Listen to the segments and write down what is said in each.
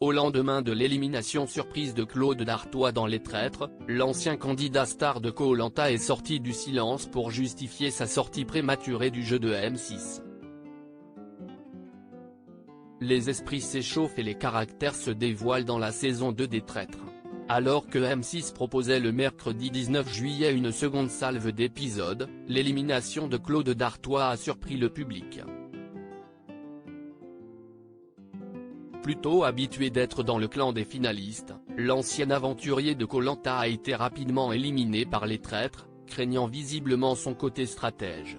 Au lendemain de l'élimination surprise de Claude Dartois dans Les Traîtres, l'ancien candidat star de Koh-Lanta est sorti du silence pour justifier sa sortie prématurée du jeu de M6. Les esprits s'échauffent et les caractères se dévoilent dans la saison 2 des Traîtres. Alors que M6 proposait le mercredi 19 juillet une seconde salve d'épisodes, l'élimination de Claude Dartois a surpris le public. Plutôt habitué d'être dans le clan des finalistes, l'ancien aventurier de Koh-Lanta a été rapidement éliminé par les Traîtres, craignant visiblement son côté stratège.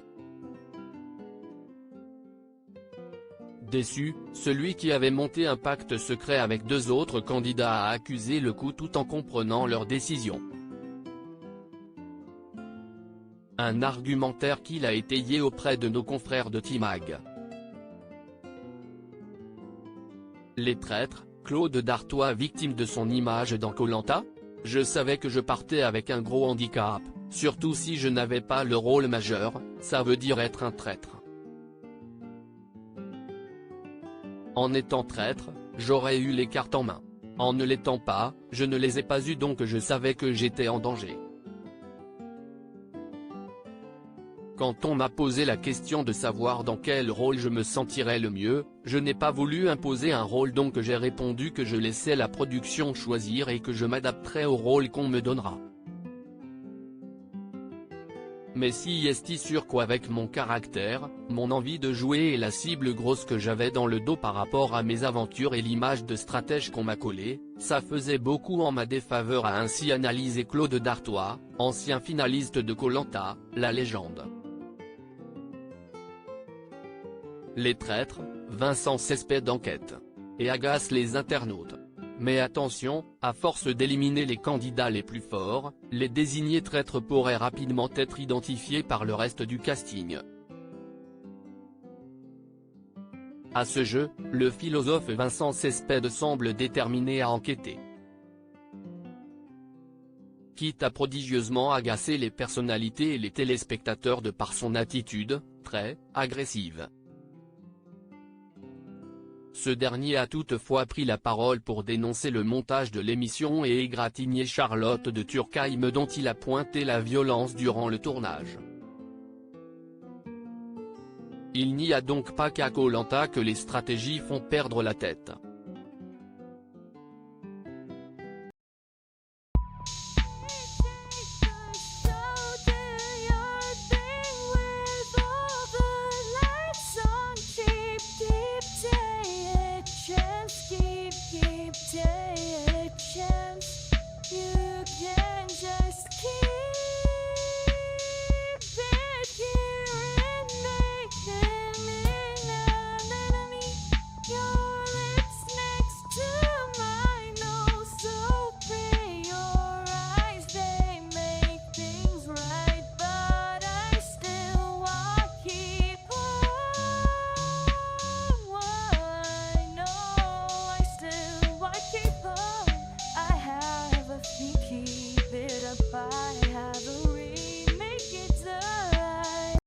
Déçu, celui qui avait monté un pacte secret avec deux autres candidats a accusé le coup tout en comprenant leur décision. Un argumentaire qu'il a étayé auprès de nos confrères de Timag. Les Traîtres, Claude Dartois victime de son image dans Koh-Lanta ? Je savais que je partais avec un gros handicap, surtout si je n'avais pas le rôle majeur, ça veut dire être un traître. En étant traître, j'aurais eu les cartes en main. En ne l'étant pas, je ne les ai pas eues donc je savais que j'étais en danger. Quand on m'a posé la question de savoir dans quel rôle je me sentirais le mieux, je n'ai pas voulu imposer un rôle donc j'ai répondu que je laissais la production choisir et que je m'adapterais au rôle qu'on me donnera. Mais si est sûr qu'avec mon caractère, mon envie de jouer et la cible grosse que j'avais dans le dos par rapport à mes aventures et l'image de stratège qu'on m'a collée, ça faisait beaucoup en ma défaveur a ainsi analysé Claude Dartois, ancien finaliste de Koh-Lanta, la légende. Les Traîtres, Vincent Cespedes d'enquête. Et agace les internautes. Mais attention, à force d'éliminer les candidats les plus forts, les désignés traîtres pourraient rapidement être identifiés par le reste du casting. À ce jeu, le philosophe Vincent Cespedes semble déterminé à enquêter. Quitte à prodigieusement agacer les personnalités et les téléspectateurs de par son attitude, très agressive. Ce dernier a toutefois pris la parole pour dénoncer le montage de l'émission et égratigner Charlotte de Turckheim dont il a pointé la violence durant le tournage. Il n'y a donc pas qu'à Koh-Lanta que les stratégies font perdre la tête.